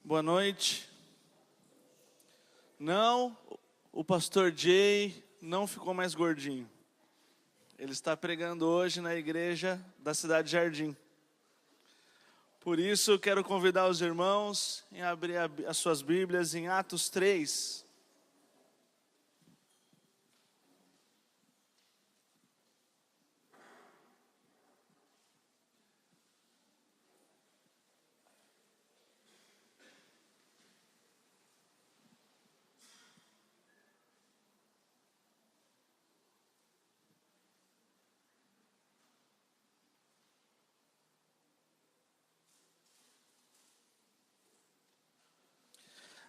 Boa noite. Não, o pastor Jay não ficou mais gordinho. Ele está pregando hoje na igreja da cidade de Jardim. Por isso, eu quero convidar os irmãos a abrir as suas Bíblias em Atos 3.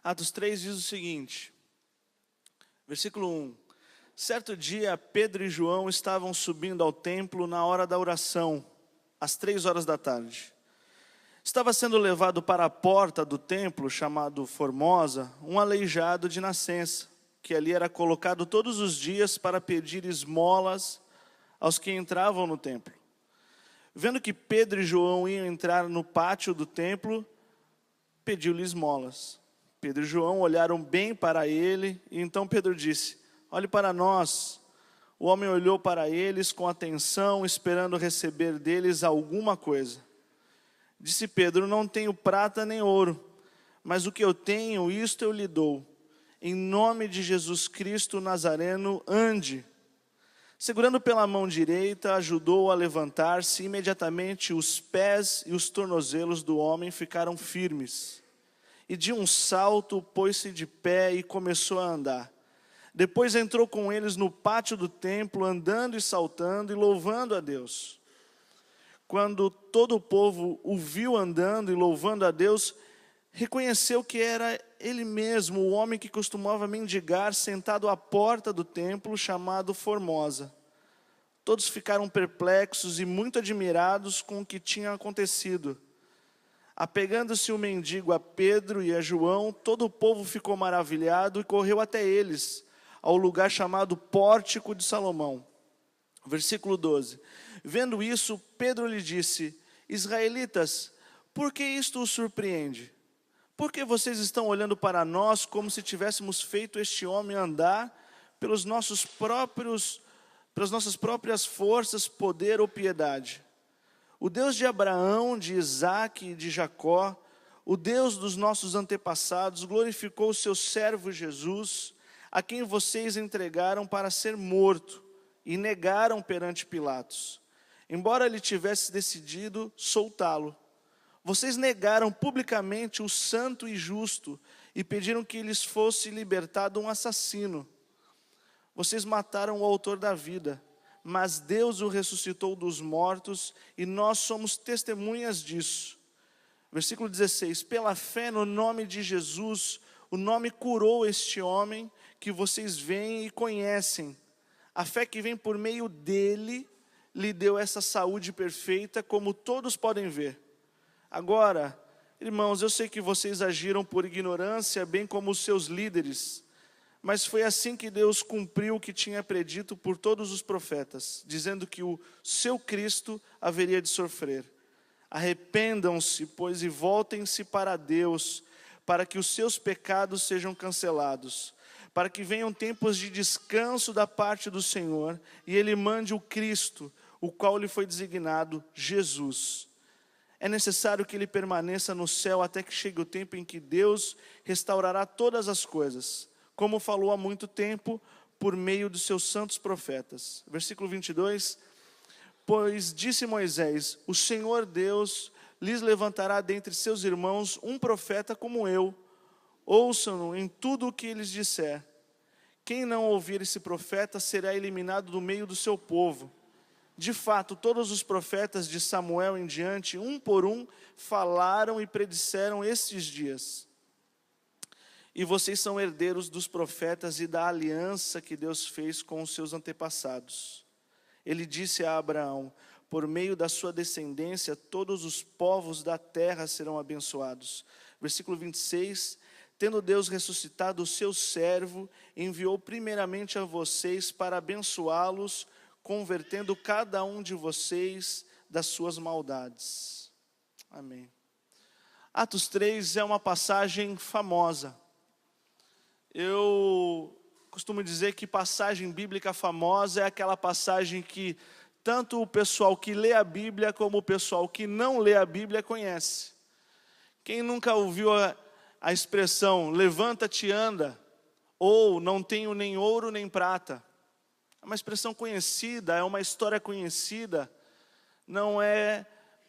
Atos 3 diz o seguinte, versículo 1. Certo dia, Pedro e João estavam subindo ao templo na hora da oração, às 3 horas da tarde. Estava sendo levado para a porta do templo, chamado Formosa, um aleijado de nascença, que ali era colocado todos os dias para pedir esmolas aos que entravam no templo. Vendo que Pedro e João iam entrar no pátio do templo, pediu-lhe esmolas. Pedro e João olharam bem para ele, e então Pedro disse: olhe para nós. O homem olhou para eles com atenção, esperando receber deles alguma coisa. Disse Pedro: não tenho prata nem ouro, mas o que eu tenho, isto eu lhe dou. Em nome de Jesus Cristo o Nazareno, ande. Segurando pela mão direita, ajudou-o a levantar-se. Imediatamente os pés e os tornozelos do homem ficaram firmes. E de um salto pôs-se de pé e começou a andar. Depois entrou com eles no pátio do templo, andando e saltando e louvando a Deus. Quando todo o povo o viu andando e louvando a Deus, reconheceu que era ele mesmo, o homem que costumava mendigar, sentado à porta do templo, chamado Formosa. Todos ficaram perplexos e muito admirados com o que tinha acontecido. Apegando-se o mendigo a Pedro e a João, todo o povo ficou maravilhado e correu até eles, ao lugar chamado Pórtico de Salomão. Versículo 12. Vendo isso, Pedro lhe disse: Israelitas, por que isto os surpreende? Por que vocês estão olhando para nós como se tivéssemos feito este homem andar pelas nossas próprias forças, poder ou piedade? O Deus de Abraão, de Isaque e de Jacó, o Deus dos nossos antepassados, glorificou o seu servo Jesus, a quem vocês entregaram para ser morto e negaram perante Pilatos. Embora ele tivesse decidido soltá-lo, vocês negaram publicamente o santo e justo e pediram que lhes fosse libertado um assassino. Vocês mataram o autor da vida, mas Deus o ressuscitou dos mortos e nós somos testemunhas disso. Versículo 16. Pela fé no nome de Jesus, o nome curou este homem que vocês veem e conhecem. A fé que vem por meio dele lhe deu essa saúde perfeita, como todos podem ver. Agora, irmãos, eu sei que vocês agiram por ignorância, bem como os seus líderes, mas foi assim que Deus cumpriu o que tinha predito por todos os profetas, dizendo que o seu Cristo haveria de sofrer. Arrependam-se, pois, e voltem-se para Deus, para que os seus pecados sejam cancelados, para que venham tempos de descanso da parte do Senhor, e Ele mande o Cristo, o qual lhe foi designado Jesus. É necessário que ele permaneça no céu até que chegue o tempo em que Deus restaurará todas as coisas, como falou há muito tempo, por meio dos seus santos profetas. Versículo 22. Pois disse Moisés: o Senhor Deus lhes levantará dentre seus irmãos um profeta como eu. Ouçam-no em tudo o que ele lhes disser. Quem não ouvir esse profeta será eliminado do meio do seu povo. De fato, todos os profetas de Samuel em diante, um por um, falaram e predisseram estes dias. E vocês são herdeiros dos profetas e da aliança que Deus fez com os seus antepassados. Ele disse a Abraão: por meio da sua descendência, todos os povos da terra serão abençoados. Versículo 26. Tendo Deus ressuscitado o seu servo, enviou primeiramente a vocês para abençoá-los, convertendo cada um de vocês das suas maldades. Amém. Atos 3 é uma passagem famosa. Eu costumo dizer que passagem bíblica famosa é aquela passagem que tanto o pessoal que lê a Bíblia como o pessoal que não lê a Bíblia conhece. Quem nunca ouviu a expressão levanta-te e anda, ou não tenho nem ouro nem prata? É uma expressão conhecida, é uma história conhecida. Não é,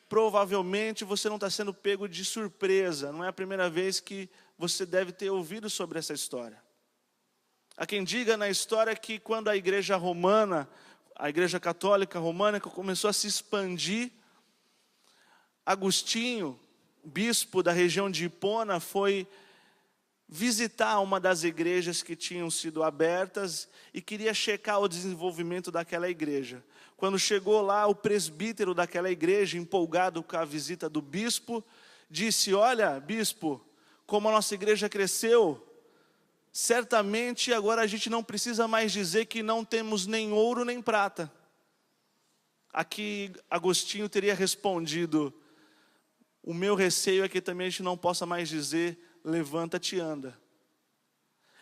provavelmente você não está sendo pego de surpresa. Não é a primeira vez que você deve ter ouvido sobre essa história. Há quem diga na história que quando a igreja romana, a igreja católica romana começou a se expandir, Agostinho, bispo da região de Hipona, foi visitar uma das igrejas que tinham sido abertas e queria checar o desenvolvimento daquela igreja. Quando chegou lá, o presbítero daquela igreja, empolgado com a visita do bispo, disse: olha, bispo, como a nossa igreja cresceu, certamente agora a gente não precisa mais dizer que não temos nem ouro nem prata. Aqui Agostinho teria respondido: o meu receio é que também a gente não possa mais dizer levanta-te e anda.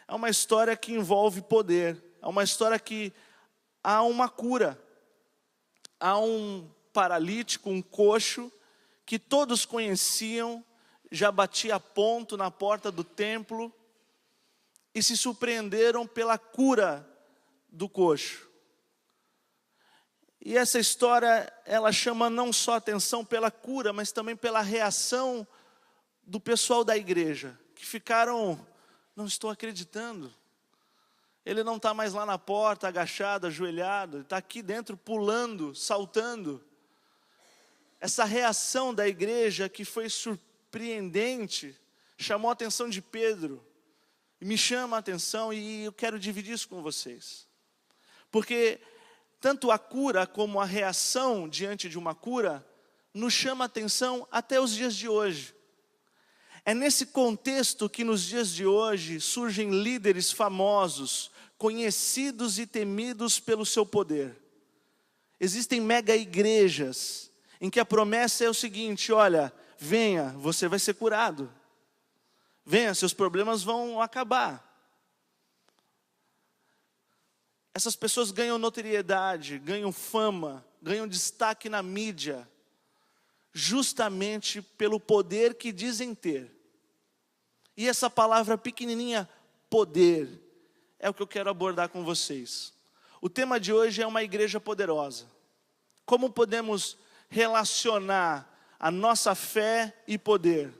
É uma história que envolve poder, é uma história que há uma cura. Há um paralítico, um coxo, que todos conheciam, já batia ponto na porta do templo, e se surpreenderam pela cura do coxo. E essa história, ela chama não só atenção pela cura, mas também pela reação do pessoal da igreja, que ficaram: não estou acreditando. Ele não está mais lá na porta, agachado, ajoelhado, está aqui dentro pulando, saltando. Essa reação da igreja, que foi surpreendente, chamou a atenção de Pedro, e me chama a atenção, e eu quero dividir isso com vocês. Porque tanto a cura como a reação diante de uma cura nos chama a atenção até os dias de hoje. É nesse contexto que nos dias de hoje surgem líderes famosos, conhecidos e temidos pelo seu poder. Existem mega igrejas em que a promessa é o seguinte: olha, venha, você vai ser curado. Venha, seus problemas vão acabar. Essas pessoas ganham notoriedade, ganham fama, ganham destaque na mídia, justamente pelo poder que dizem ter. E essa palavra pequenininha, poder, é o que eu quero abordar com vocês. O tema de hoje é uma igreja poderosa. Como podemos relacionar a nossa fé e poder?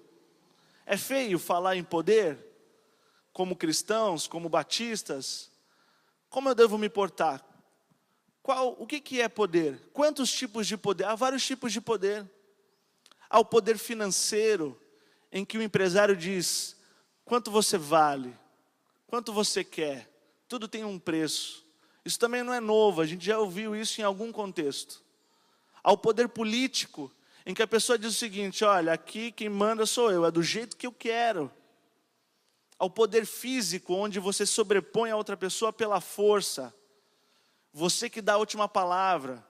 É feio falar em poder? Como cristãos, como batistas? Como eu devo me portar? O que é poder? Quantos tipos de poder? Há vários tipos de poder. Há o poder financeiro, em que o empresário diz: quanto você vale? Quanto você quer? Tudo tem um preço. Isso também não é novo, a gente já ouviu isso em algum contexto. Há o poder político, em que a pessoa diz o seguinte: olha, aqui quem manda sou eu, é do jeito que eu quero. Há o poder físico, onde você sobrepõe a outra pessoa pela força. Você que dá a última palavra,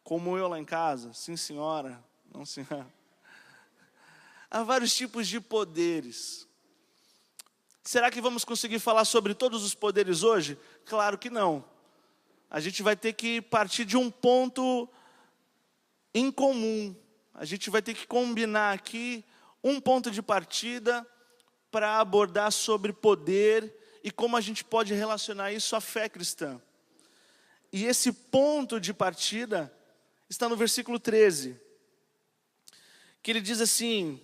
como eu lá em casa. Sim, senhora. Não, senhora. Há vários tipos de poderes. Será que vamos conseguir falar sobre todos os poderes hoje? Claro que não. A gente vai ter que partir de um ponto em comum. A gente vai ter que combinar aqui um ponto de partida para abordar sobre poder e como a gente pode relacionar isso à fé cristã. E esse ponto de partida está no versículo 13, que ele diz assim: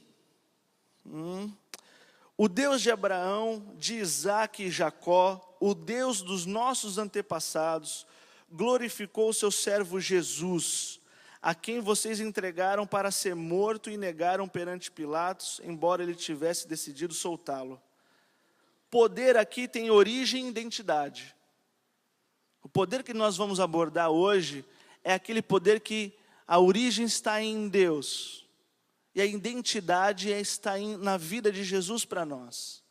o Deus de Abraão, de Isaque e Jacó, o Deus dos nossos antepassados, glorificou o seu servo Jesus, a quem vocês entregaram para ser morto e negaram perante Pilatos, embora ele tivesse decidido soltá-lo. Poder aqui tem origem e identidade. O poder que nós vamos abordar hoje é aquele poder que a origem está em Deus. E a identidade está na vida de Jesus para nós.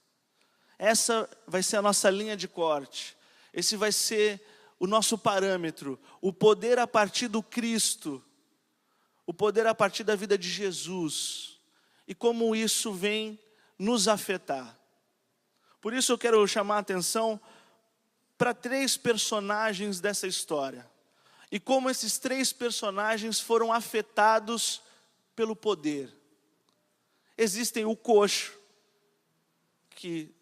Essa vai ser a nossa linha de corte. Esse vai ser o nosso parâmetro. O poder a partir do Cristo. O poder a partir da vida de Jesus. e como isso vem nos afetar. Por isso eu quero chamar a atenção para 3 personagens dessa história. E como esses 3 personagens foram afetados pelo poder. Existem o coxo, que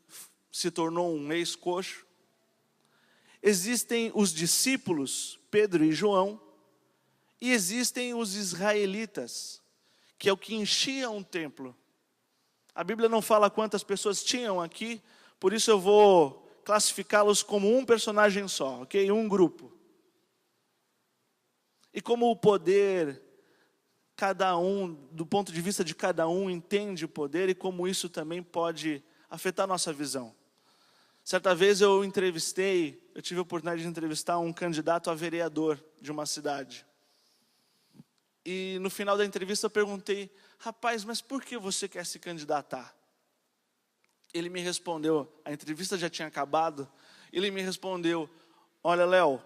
se tornou um ex-coxo. Existem os discípulos, Pedro e João. E existem os israelitas, que é o que enchiam o templo. A Bíblia não fala quantas pessoas tinham aqui, por isso eu vou classificá-los como um personagem só, ok? Um grupo. E como o poder, cada um, do ponto de vista de cada um, entende o poder e como isso também pode afetar a nossa visão. Certa vez eu tive a oportunidade de entrevistar um candidato a vereador de uma cidade. E no final da entrevista eu perguntei, rapaz, mas por que você quer se candidatar? Ele me respondeu, a entrevista já tinha acabado, ele me respondeu, olha Léo,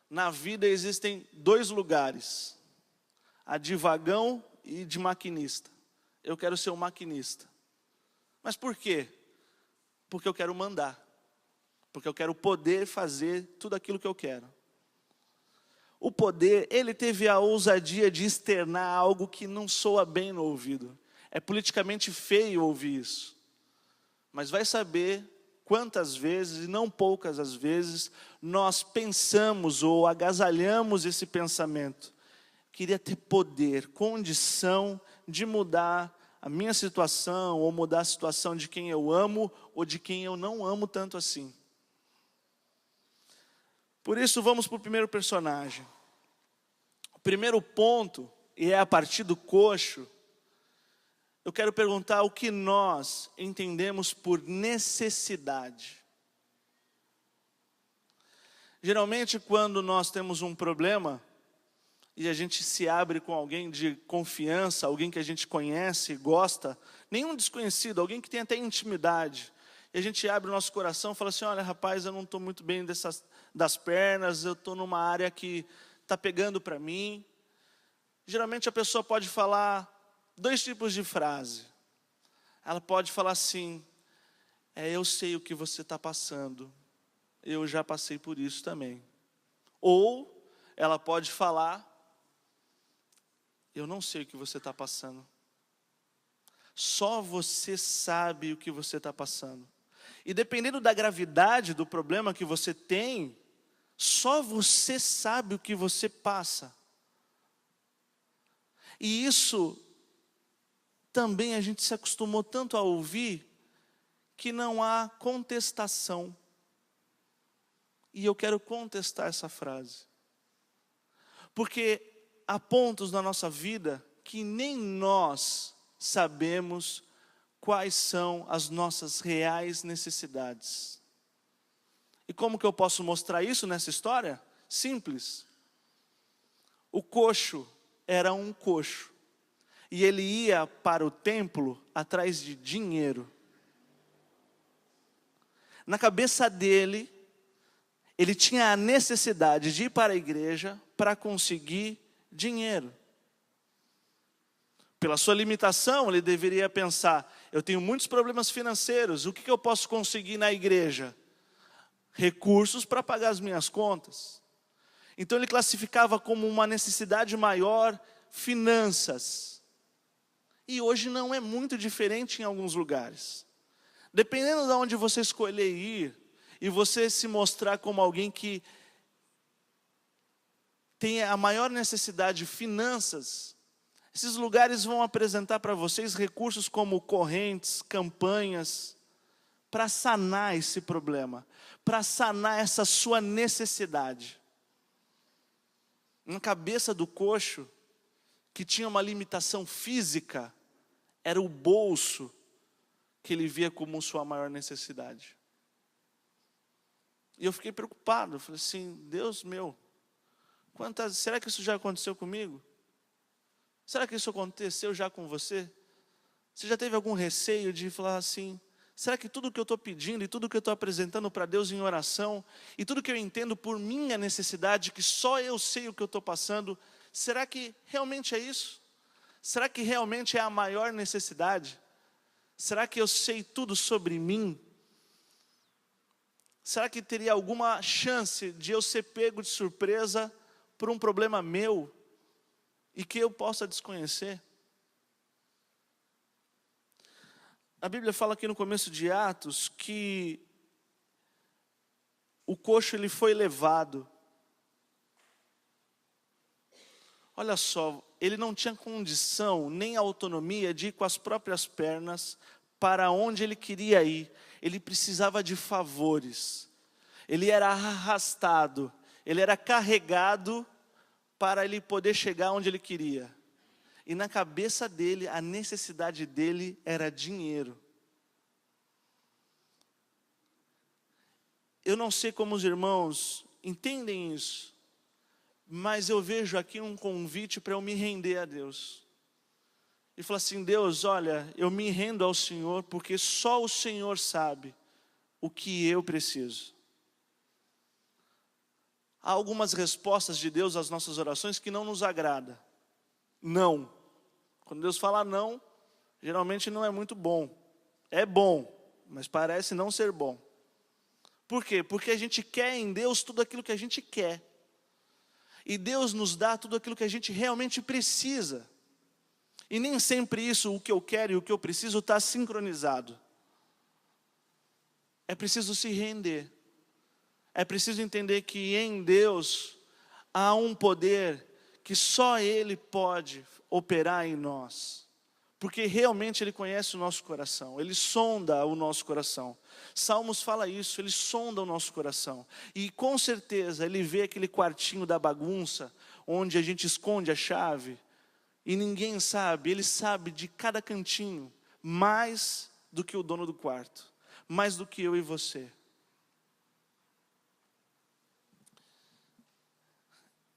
na vida existem 2 lugares, a de vagão e de maquinista. Eu quero ser um maquinista. Mas por quê? Porque eu quero mandar, porque eu quero poder fazer tudo aquilo que eu quero. O poder, ele teve a ousadia de externar algo que não soa bem no ouvido. É politicamente feio ouvir isso. Mas vai saber quantas vezes, e não poucas as vezes, nós pensamos ou agasalhamos esse pensamento. Queria ter poder, condição de mudar a minha situação, ou mudar a situação de quem eu amo, ou de quem eu não amo tanto assim. Por isso, vamos para o primeiro personagem. O primeiro ponto, e é a partir do coxo, eu quero perguntar o que nós entendemos por necessidade. Geralmente, quando nós temos um problema, e a gente se abre com alguém de confiança, alguém que a gente conhece, gosta, nenhum desconhecido, alguém que tem até intimidade, e a gente abre o nosso coração e fala assim, olha rapaz, eu não estou muito bem das pernas, eu estou numa área que está pegando para mim. Geralmente a pessoa pode falar 2 tipos de frase. Ela pode falar assim, eu sei o que você está passando, eu já passei por isso também. Ou ela pode falar, eu não sei o que você está passando. Só você sabe o que você está passando. E dependendo da gravidade do problema que você tem, só você sabe o que você passa. E isso também a gente se acostumou tanto a ouvir, que não há contestação. E eu quero contestar essa frase. Porque há pontos na nossa vida que nem nós sabemos quais são as nossas reais necessidades. E como que eu posso mostrar isso nessa história? Simples. O coxo era um coxo. E ele ia para o templo atrás de dinheiro. Na cabeça dele, ele tinha a necessidade de ir para a igreja para conseguir dinheiro. Pela sua limitação, ele deveria pensar, eu tenho muitos problemas financeiros, o que eu posso conseguir na igreja? Recursos para pagar as minhas contas. Então ele classificava como uma necessidade maior, finanças. E hoje não é muito diferente em alguns lugares. Dependendo de onde você escolher ir, e você se mostrar como alguém que tem a maior necessidade de finanças, esses lugares vão apresentar para vocês recursos como correntes, campanhas, para sanar esse problema, para sanar essa sua necessidade. Na cabeça do coxo, que tinha uma limitação física, era o bolso que ele via como sua maior necessidade. E eu fiquei preocupado, eu falei assim, Deus meu, será que isso já aconteceu comigo? Será que isso aconteceu já com você? Você já teve algum receio de falar assim, será que tudo que eu estou pedindo e tudo que eu estou apresentando para Deus em oração, e tudo que eu entendo por minha necessidade, que só eu sei o que eu estou passando, será que realmente é isso? Será que realmente é a maior necessidade? Será que eu sei tudo sobre mim? Será que teria alguma chance de eu ser pego de surpresa por um problema meu e que eu possa desconhecer? A Bíblia fala aqui no começo de Atos que o coxo ele foi levado. Olha só, ele não tinha condição nem autonomia de ir com as próprias pernas para onde ele queria ir. Ele precisava de favores. Ele era arrastado, ele era carregado para ele poder chegar onde ele queria. E na cabeça dele, a necessidade dele era dinheiro. Eu não sei como os irmãos entendem isso, mas eu vejo aqui um convite para eu me render a Deus. E falar assim, Deus, olha, eu me rendo ao Senhor, porque só o Senhor sabe o que eu preciso. Há algumas respostas de Deus às nossas orações que não nos agrada. Não. Quando Deus fala não, geralmente não é muito bom. É bom, mas parece não ser bom. Por quê? Porque a gente quer em Deus tudo aquilo que a gente quer. E Deus nos dá tudo aquilo que a gente realmente precisa. E nem sempre isso, o que eu quero e o que eu preciso, está sincronizado. É preciso se render. É preciso entender que em Deus há um poder que só Ele pode operar em nós. Porque realmente Ele conhece o nosso coração, Ele sonda o nosso coração. Salmos fala isso, Ele sonda o nosso coração. E com certeza Ele vê aquele quartinho da bagunça, onde a gente esconde a chave, e ninguém sabe, Ele sabe de cada cantinho, mais do que o dono do quarto, mais do que eu e você.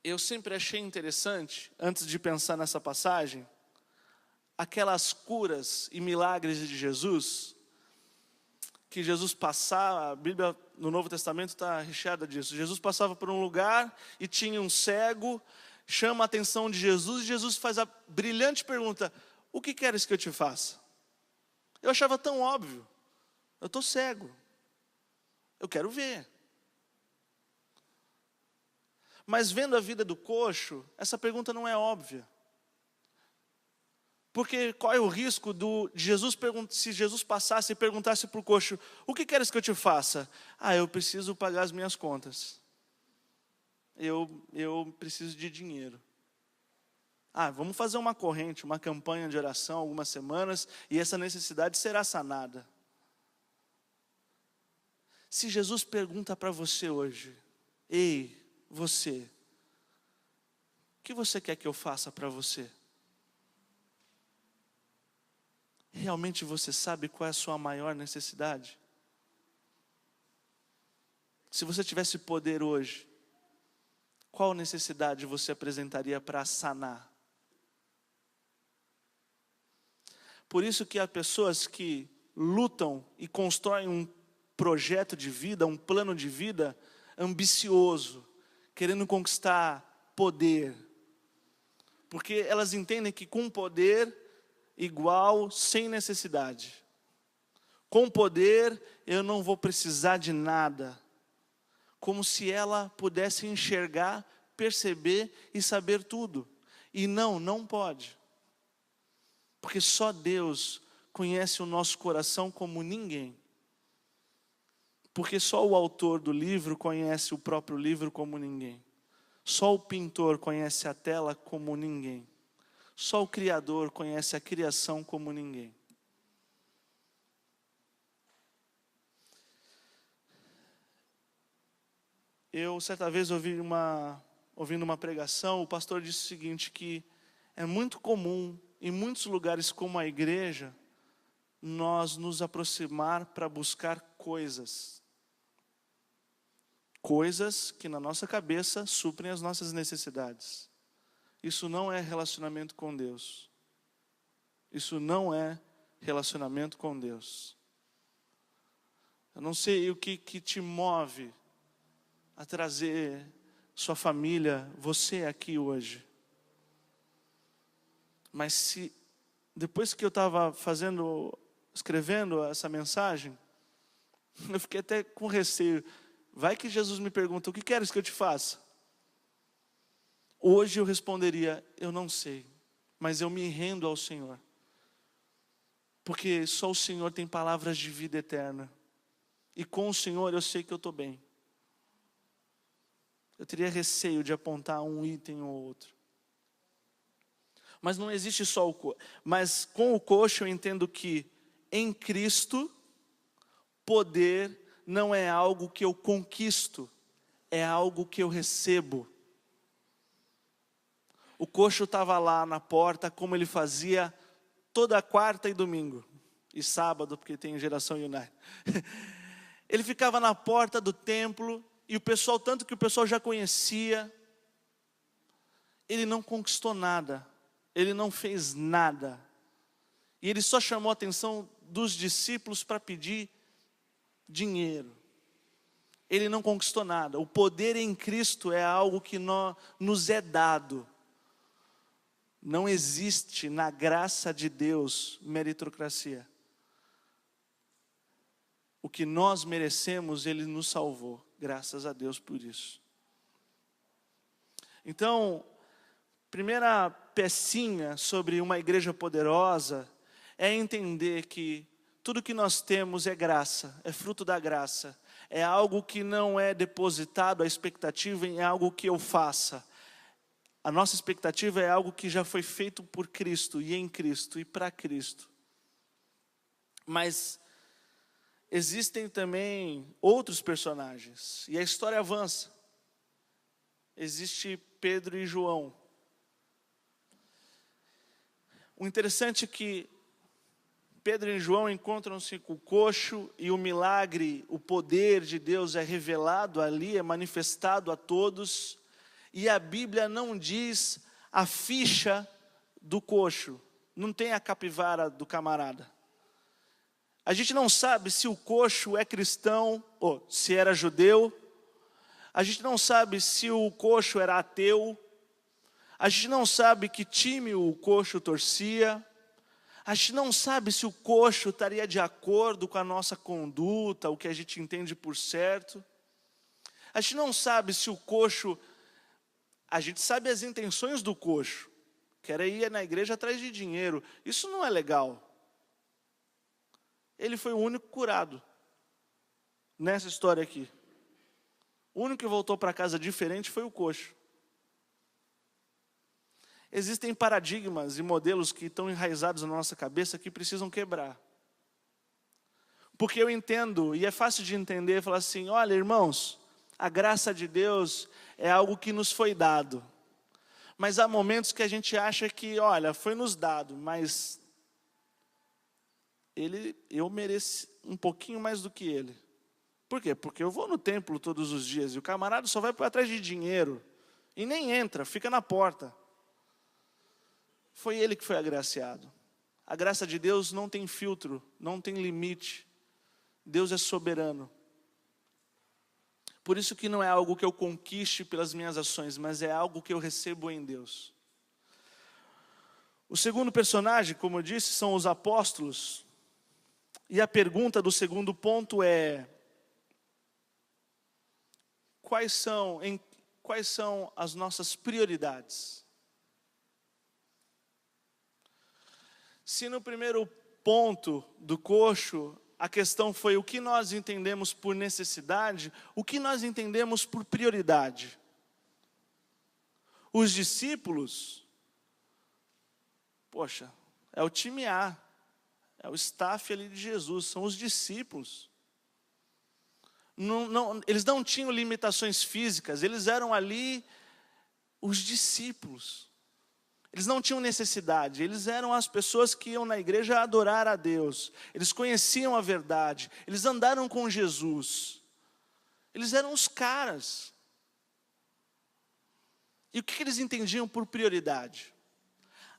Eu sempre achei interessante, antes de pensar nessa passagem, aquelas curas e milagres de Jesus, que Jesus passava, a Bíblia no Novo Testamento está recheada disso. Jesus passava por um lugar e tinha um cego, chama a atenção de Jesus, e Jesus faz a brilhante pergunta, o que queres que eu te faça? Eu achava tão óbvio, eu estou cego, eu quero ver. Mas vendo a vida do coxo, essa pergunta não é óbvia. Porque qual é o risco de Jesus, se Jesus passasse e perguntasse para o coxo, o que queres que eu te faça? Eu preciso pagar as minhas contas. Eu preciso de dinheiro. Vamos fazer uma corrente, uma campanha de oração, algumas semanas, e essa necessidade será sanada. Se Jesus pergunta para você hoje, ei, você, o que você quer que eu faça para você? Realmente você sabe qual é a sua maior necessidade? Se você tivesse poder hoje, qual necessidade você apresentaria para sanar? Por isso que há pessoas que lutam e constroem um projeto de vida, um plano de vida ambicioso, querendo conquistar poder. Porque elas entendem que com poder igual sem necessidade. Com poder eu não vou precisar de nada. Como se ela pudesse enxergar, perceber e saber tudo. E não pode. Porque só Deus conhece o nosso coração como ninguém. Porque só o autor do livro conhece o próprio livro como ninguém. Só o pintor conhece a tela como ninguém. Só o Criador conhece a criação como ninguém. Eu, certa vez, ouvindo uma pregação, o pastor disse o seguinte, que é muito comum, em muitos lugares como a igreja, nós nos aproximar para buscar coisas. Coisas que na nossa cabeça suprem as nossas necessidades. Isso não é relacionamento com Deus. Isso não é relacionamento com Deus. Eu não sei o que te move a trazer sua família, você aqui hoje. Mas depois que eu estava escrevendo essa mensagem, eu fiquei até com receio. Vai que Jesus me pergunta, o que queres que eu te faça? Hoje eu responderia, eu não sei, mas eu me rendo ao Senhor. Porque só o Senhor tem palavras de vida eterna. E com o Senhor eu sei que eu estou bem. Eu teria receio de apontar um item ou outro. Mas não existe só o coxo. Mas com o coxo eu entendo que em Cristo, poder não é algo que eu conquisto, é algo que eu recebo. O coxo estava lá na porta, como ele fazia toda quarta e domingo. E sábado, porque tem Geração United. Ele ficava na porta do templo, e o pessoal, tanto que o pessoal já conhecia, ele não conquistou nada, ele não fez nada. E ele só chamou a atenção dos discípulos para pedir dinheiro. Ele não conquistou nada. O poder em Cristo é algo que nos é dado. Não existe na graça de Deus meritocracia. O que nós merecemos, Ele nos salvou. Graças a Deus por isso. Então, primeira pecinha sobre uma igreja poderosa é entender que tudo que nós temos é graça, é fruto da graça. É algo que não é depositado, a expectativa em algo que eu faça. A nossa expectativa é algo que já foi feito por Cristo, e em Cristo, e para Cristo. Mas existem também outros personagens, e a história avança. Existe Pedro e João. O interessante é que Pedro e João encontram-se com o coxo, e o milagre, o poder de Deus é revelado ali, é manifestado a todos, e a Bíblia não diz a ficha do coxo, não tem a capivara do camarada. A gente não sabe se o coxo é cristão ou se era judeu. A gente não sabe se o coxo era ateu. A gente não sabe que time o coxo torcia. A gente não sabe se o coxo estaria de acordo com a nossa conduta, o que a gente entende por certo. A gente não sabe se o coxo... A gente sabe as intenções do coxo. Quer ir na igreja atrás de dinheiro. Isso não é legal. Ele foi o único curado nessa história aqui. O único que voltou para casa diferente foi o coxo. Existem paradigmas e modelos que estão enraizados na nossa cabeça que precisam quebrar. Porque eu entendo, e é fácil de entender, falar assim, olha irmãos, a graça de Deus é algo que nos foi dado. Mas há momentos que a gente acha que, olha, foi nos dado, mas eu mereço um pouquinho mais do que ele. Por quê? Porque eu vou no templo todos os dias, e o camarada só vai para trás de dinheiro, e nem entra, fica na porta. Foi ele que foi agraciado. A graça de Deus não tem filtro, não tem limite. Deus é soberano. Por isso que não é algo que eu conquiste pelas minhas ações, mas é algo que eu recebo em Deus. O segundo personagem, como eu disse, são os apóstolos. E a pergunta do segundo ponto é: quais são as nossas prioridades? Se no primeiro ponto do coxo, a questão foi o que nós entendemos por necessidade, o que nós entendemos por prioridade? Os discípulos, poxa, é o time A, é o staff ali de Jesus, são os discípulos. Eles não tinham limitações físicas, eles eram ali os discípulos. Eles não tinham necessidade, eles eram as pessoas que iam na igreja adorar a Deus. Eles conheciam a verdade, eles andaram com Jesus. Eles eram os caras. E o que eles entendiam por prioridade?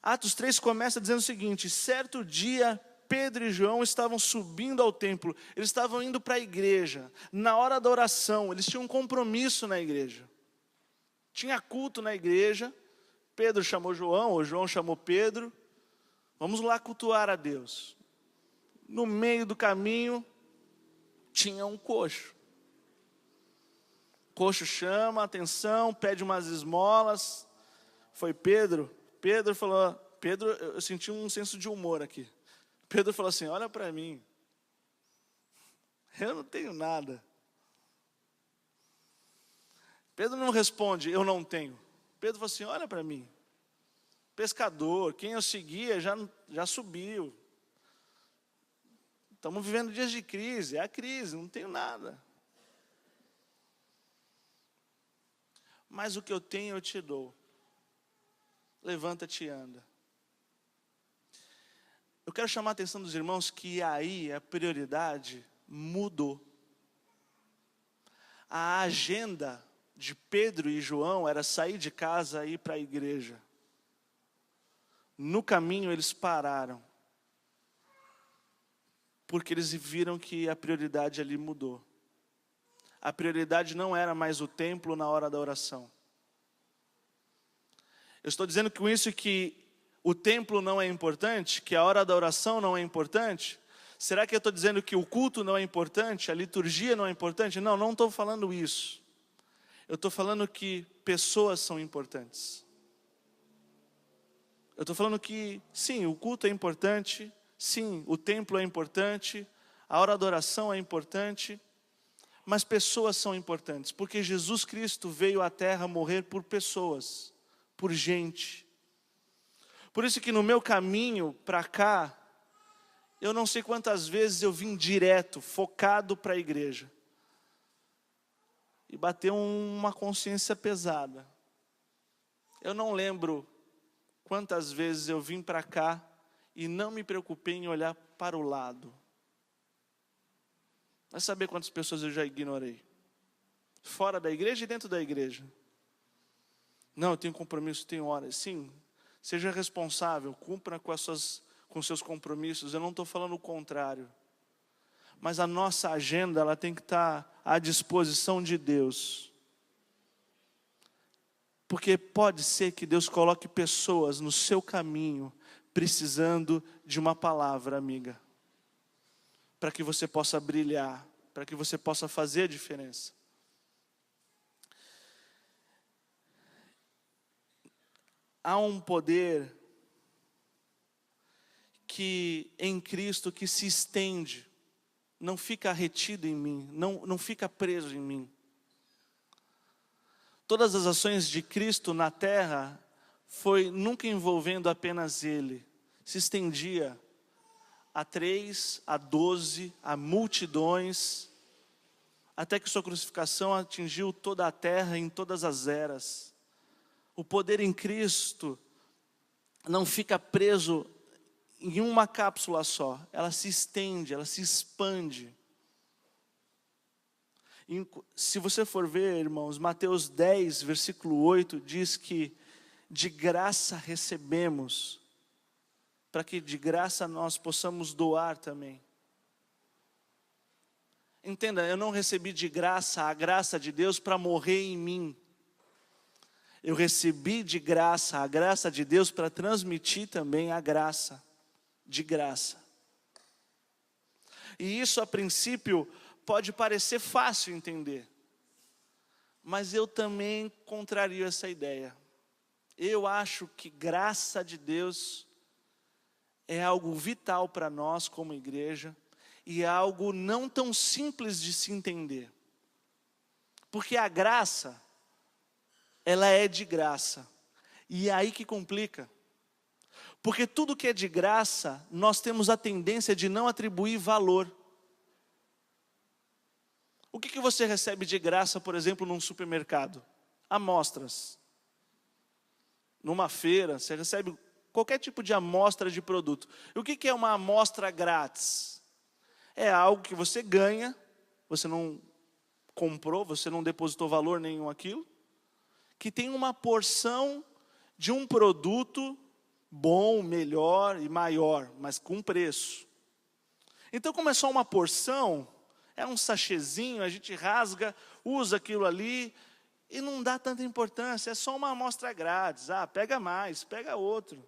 Atos 3 começa dizendo o seguinte: certo dia Pedro e João estavam subindo ao templo, eles estavam indo para a igreja, na hora da oração, eles tinham um compromisso na igreja. Tinha culto na igreja. Pedro chamou João, ou João chamou Pedro, Vamos lá cultuar a Deus. No meio do caminho, tinha um coxo. O coxo chama a atenção, pede umas esmolas. Foi Pedro. Pedro falou, eu senti um senso de humor aqui. Pedro falou assim, olha para mim. Eu não tenho nada. Pedro não responde, eu não tenho. Pedro falou assim, olha para mim. Pescador, quem eu seguia já subiu. Estamos vivendo dias de crise, é a crise, não tenho nada. Mas o que eu tenho eu te dou. Levanta-te e anda. Eu quero chamar a atenção dos irmãos que aí a prioridade mudou. A agenda de Pedro e João era sair de casa e ir para a igreja. No caminho eles pararam. Porque eles viram que a prioridade ali mudou. A prioridade não era mais o templo na hora da oração. Eu estou dizendo com isso que o templo não é importante, que a hora da oração não é importante? Será que eu estou dizendo que o culto não é importante, a liturgia não é importante? Não, não estou falando isso. Eu estou falando que pessoas são importantes. Eu estou falando que, sim, o culto é importante, sim, o templo é importante, a hora da oração é importante, mas pessoas são importantes, porque Jesus Cristo veio à terra morrer por pessoas, por gente. Por isso que no meu caminho para cá, eu não sei quantas vezes eu vim direto, focado para a igreja. E bateu uma consciência pesada. Eu não lembro quantas vezes eu vim para cá e não me preocupei em olhar para o lado. Vai saber quantas pessoas eu já ignorei. Fora da igreja e dentro da igreja. Não, eu tenho compromisso, tenho hora. Sim, seja responsável, cumpra com seus compromissos. Eu não estou falando o contrário. Mas a nossa agenda, ela tem que estar à disposição de Deus. Porque pode ser que Deus coloque pessoas no seu caminho, precisando de uma palavra, amiga. Para que você possa brilhar, para que você possa fazer a diferença. Há um poder que em Cristo que se estende, não fica retido em mim, não fica preso em mim. Todas as ações de Cristo na terra foi nunca envolvendo apenas Ele, se estendia a 3, a 12, a multidões, até que sua crucificação atingiu toda a terra em todas as eras. O poder em Cristo não fica preso em uma cápsula só, ela se estende, ela se expande. E se você for ver, irmãos, Mateus 10, versículo 8, diz que de graça recebemos, para que de graça nós possamos doar também. Entenda, eu não recebi de graça a graça de Deus para morrer em mim. Eu recebi de graça a graça de Deus para transmitir também a graça, de graça. E isso a princípio pode parecer fácil entender, mas eu também contrario essa ideia. Eu acho que graça de Deus é algo vital para nós como igreja e é algo não tão simples de se entender. Porque a graça, ela é de graça. E é aí que complica. Porque tudo que é de graça, nós temos a tendência de não atribuir valor. O que você recebe de graça, por exemplo, num supermercado? Amostras. Numa feira, você recebe qualquer tipo de amostra de produto. E o que é uma amostra grátis? É algo que você ganha, você não comprou, você não depositou valor nenhum naquilo, que tem uma porção de um produto bom, melhor e maior, mas com preço. Então, como é só uma porção, é um sachêzinho, a gente rasga, usa aquilo ali e não dá tanta importância, é só uma amostra grátis. Pega mais, pega outro.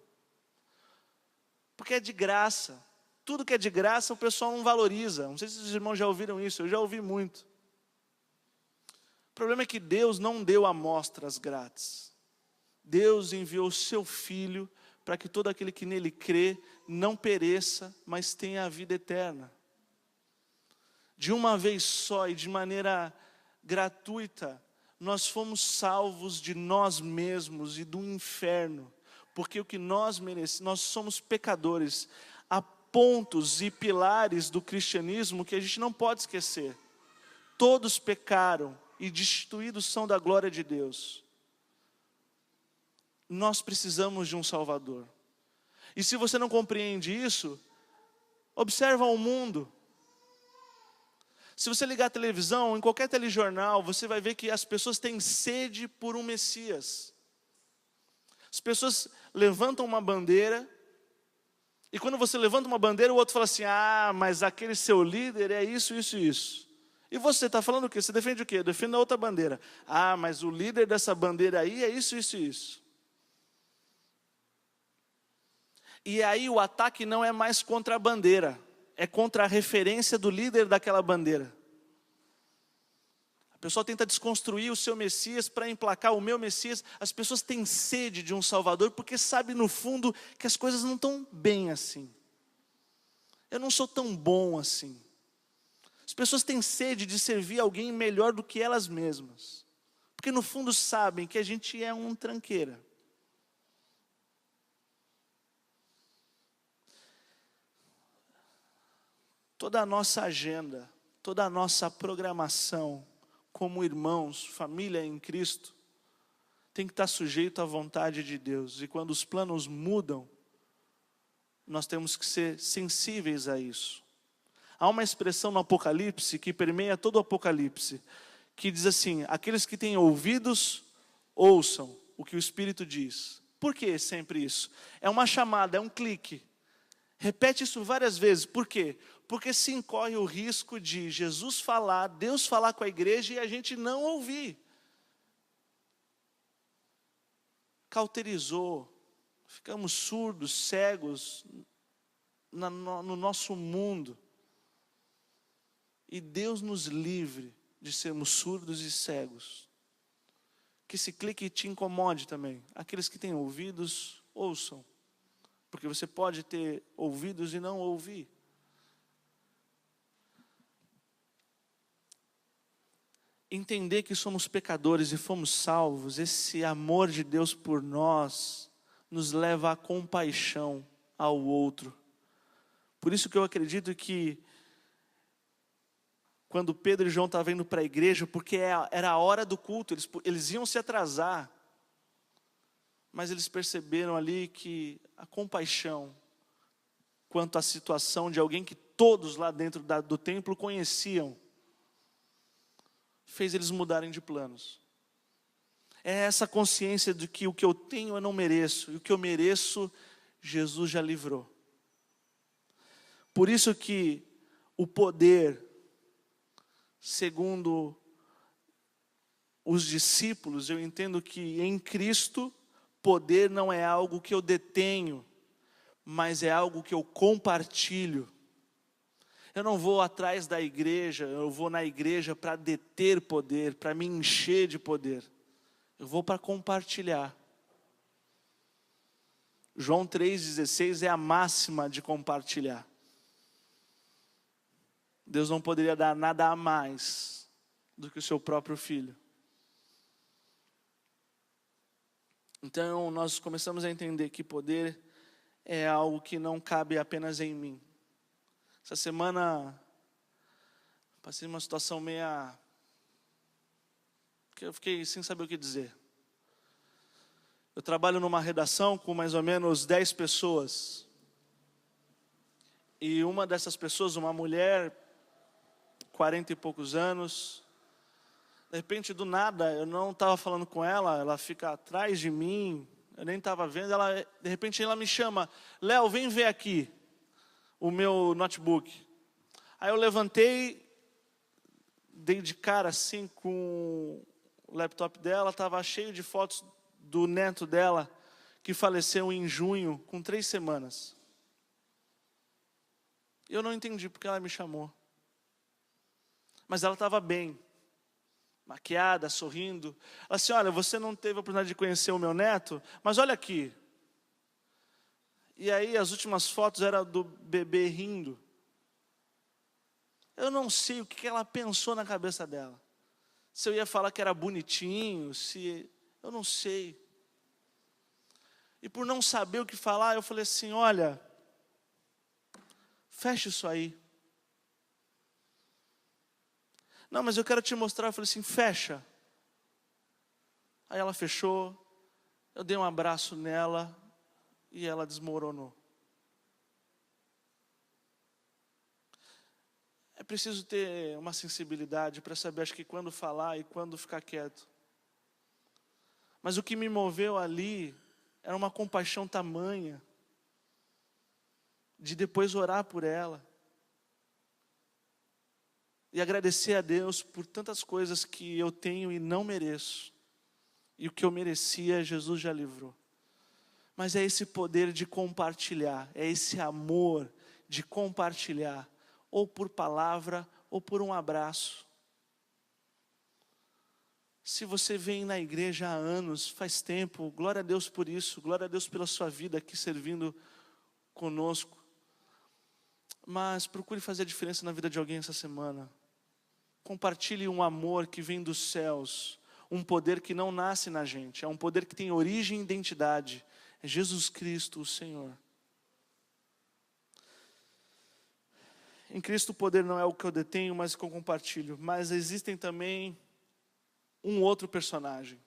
Porque é de graça. Tudo que é de graça o pessoal não valoriza. Não sei se os irmãos já ouviram isso, eu já ouvi muito. O problema é que Deus não deu amostras grátis. Deus enviou o seu Filho para que todo aquele que nele crê não pereça, mas tenha a vida eterna. De uma vez só e de maneira gratuita, nós fomos salvos de nós mesmos e do inferno, porque o que nós merecemos, nós somos pecadores. Há pontos e pilares do cristianismo que a gente não pode esquecer. Todos pecaram e destituídos são da glória de Deus. Nós precisamos de um Salvador. E se você não compreende isso, observa o mundo. Se você ligar a televisão, em qualquer telejornal, você vai ver que as pessoas têm sede por um Messias. As pessoas levantam uma bandeira, e quando você levanta uma bandeira, o outro fala assim, mas aquele seu líder é isso, isso e isso. E você está falando o quê? Você defende o quê? Defende a outra bandeira. Mas o líder dessa bandeira aí é isso, isso e isso. E aí o ataque não é mais contra a bandeira, é contra a referência do líder daquela bandeira. A pessoa tenta desconstruir o seu Messias para emplacar o meu Messias. As pessoas têm sede de um Salvador porque sabem no fundo que as coisas não estão bem assim. Eu não sou tão bom assim. As pessoas têm sede de servir alguém melhor do que elas mesmas. Porque no fundo sabem que a gente é um tranqueira. Toda a nossa agenda, toda a nossa programação, como irmãos, família em Cristo, tem que estar sujeito à vontade de Deus. E quando os planos mudam, nós temos que ser sensíveis a isso. Há uma expressão no Apocalipse, que permeia todo o Apocalipse, que diz assim, aqueles que têm ouvidos, ouçam o que o Espírito diz. Por que sempre isso? É uma chamada, é um clique. Repete isso várias vezes. Por quê? Porque se incorre o risco de Jesus falar, Deus falar com a igreja e a gente não ouvir. Cauterizou, ficamos surdos, cegos no nosso mundo. E Deus nos livre de sermos surdos e cegos. Que esse clique te incomode também. Aqueles que têm ouvidos, ouçam. Porque você pode ter ouvidos e não ouvir. Entender que somos pecadores e fomos salvos, esse amor de Deus por nós, nos leva à compaixão ao outro. Por isso que eu acredito que, quando Pedro e João estavam indo para a igreja, porque era a hora do culto, eles iam se atrasar, mas eles perceberam ali que a compaixão, quanto à situação de alguém que todos lá dentro do templo conheciam, fez eles mudarem de planos. É essa consciência de que o que eu tenho eu não mereço, e o que eu mereço, Jesus já livrou. Por isso que o poder, segundo os discípulos, eu entendo que em Cristo, poder não é algo que eu detenho, mas é algo que eu compartilho. Eu não vou atrás da igreja, eu vou na igreja para deter poder, para me encher de poder. Eu vou para compartilhar. João 3,16 é a máxima de compartilhar. Deus não poderia dar nada a mais do que o seu próprio Filho. Então nós começamos a entender que poder é algo que não cabe apenas em mim. Essa semana passei uma situação que eu fiquei sem saber o que dizer. Eu trabalho numa redação com mais ou menos 10 pessoas. E uma dessas pessoas, uma mulher, 40 e poucos anos, de repente, do nada, eu não estava falando com ela, ela fica atrás de mim, eu nem estava vendo, de repente ela me chama, Léo, vem ver aqui o meu notebook. Aí eu levantei, dei de cara assim com o laptop dela, estava cheio de fotos do neto dela, que faleceu em junho, com 3 semanas. Eu não entendi porque ela me chamou. Mas ela estava bem, maquiada, sorrindo. Ela disse, olha, você não teve a oportunidade de conhecer o meu neto, mas olha aqui. E aí as últimas fotos eram do bebê rindo. Eu não sei o que ela pensou na cabeça dela. Se eu ia falar que era bonitinho, eu não sei. E por não saber o que falar, eu falei assim, olha, fecha isso aí. Não, mas eu quero te mostrar. Eu falei assim, fecha. Aí ela fechou, eu dei um abraço nela e ela desmoronou. É preciso ter uma sensibilidade para saber, acho que quando falar e quando ficar quieto. Mas o que me moveu ali era uma compaixão tamanha de depois orar por ela e agradecer a Deus por tantas coisas que eu tenho e não mereço. E o que eu merecia, Jesus já livrou. Mas é esse poder de compartilhar, é esse amor de compartilhar, ou por palavra, ou por um abraço. Se você vem na igreja há anos, faz tempo, glória a Deus por isso, glória a Deus pela sua vida aqui servindo conosco. Mas procure fazer a diferença na vida de alguém essa semana. Compartilhe um amor que vem dos céus, um poder que não nasce na gente, é um poder que tem origem e identidade, é Jesus Cristo, o Senhor. Em Cristo o poder não é o que eu detenho, mas o que eu compartilho. Mas existem também um outro personagem,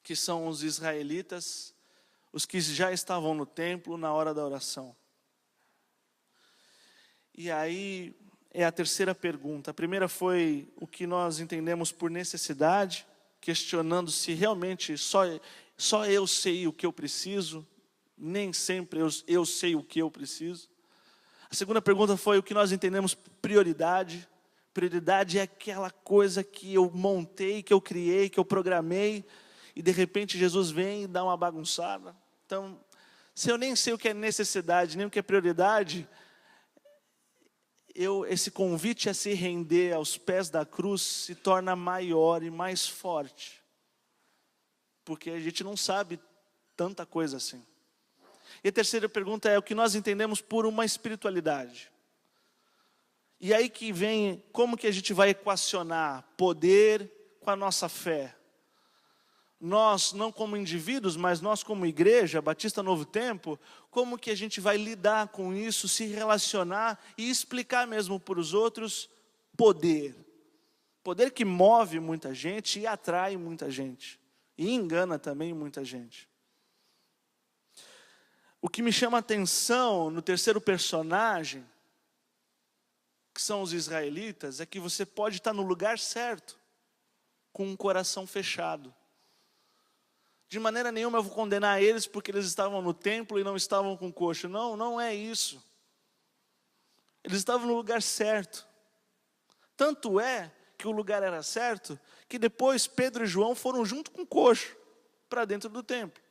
que são os israelitas, os que já estavam no templo na hora da oração. E aí é a terceira pergunta. A primeira foi o que nós entendemos por necessidade, questionando se realmente só eu sei o que eu preciso, nem sempre eu sei o que eu preciso. A segunda pergunta foi o que nós entendemos prioridade. Prioridade é aquela coisa que eu montei, que eu criei, que eu programei, e de repente Jesus vem e dá uma bagunçada. Então, se eu nem sei o que é necessidade, nem o que é prioridade, esse convite a se render aos pés da cruz se torna maior e mais forte. Porque a gente não sabe tanta coisa assim. E a terceira pergunta é o que nós entendemos por uma espiritualidade. E aí que vem como que a gente vai equacionar poder com a nossa fé. Nós, não como indivíduos, mas nós como igreja, Batista Novo Tempo, como que a gente vai lidar com isso, se relacionar e explicar mesmo para os outros poder. Poder que move muita gente e atrai muita gente. E engana também muita gente. O que me chama a atenção no terceiro personagem, que são os israelitas, é que você pode estar no lugar certo, com um coração fechado. De maneira nenhuma eu vou condenar eles porque eles estavam no templo e não estavam com coxa. Não, não é isso. Eles estavam no lugar certo. Tanto é que o lugar era certo, que depois Pedro e João foram junto com o coxo para dentro do templo.